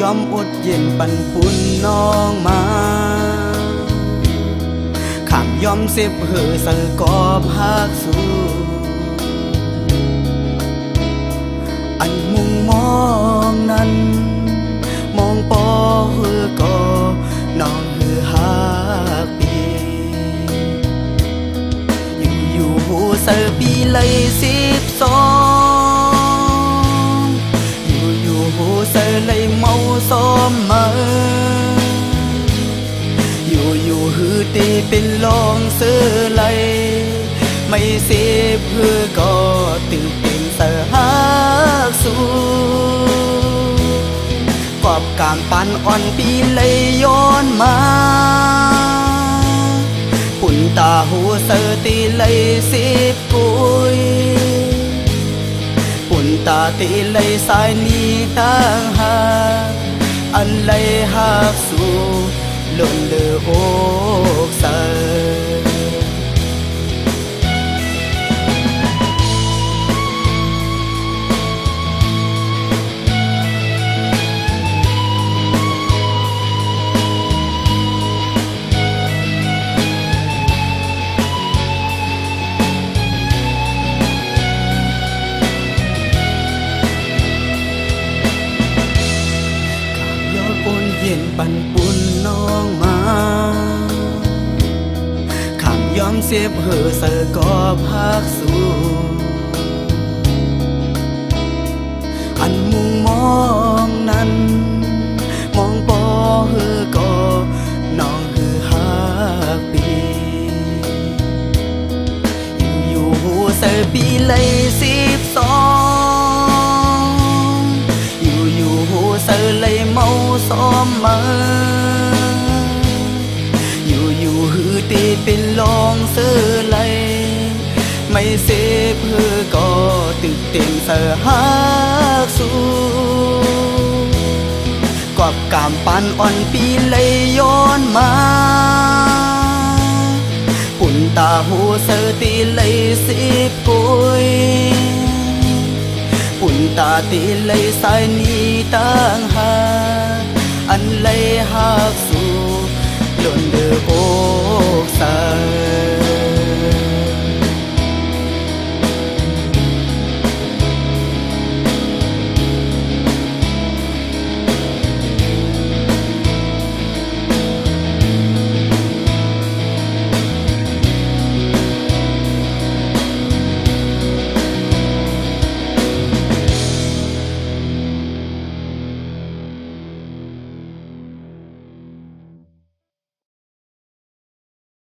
ยอมอดเย็นปันปุ่นน้องมาขามยอมเสพเหอสะกอบหักสู้อันมุงมองนั้นมองปอเหอก็น้องเหอหักปีอยู่หูเสอปีเลย12อยู่หูเสอเลยเมาซ้อมมาอยู่หือตีเป็นลองเสือไหลไม่เสียเพื่อก็ตื่นเป็นเสือหักสู้กอบกามปันอ่อนปีเลยย้อนมาปุ่นตาหูเสือตีเลย10 กุยปุ่นตาตีเลยสายนี้ตั้งหาอันเลยหักสู้หล่นเลืออกเสืเย็นปันปุ่นน้องมาขามยอมเสียบเหอเสอกอบหักสู้อันมุงมองนั้นมองปอเหอก็น้องเหอหักปีอยู่หูเสอปีเลย12อยู่หูเสอเลยเมาซ้อมมาอยู่หือตีเป็นลองเสือไหลไม่เสพเพื่อก็ตึกเต็มเสือหักสู้กอบกามปันอ่อนปีเลยย้อนมาปุ่นตาหูเสือตีเลย10 กุยปุ่นตาตีเลยสายนี้ตั้งหาอันเลยหักสู้หล่นเดืออกเสือ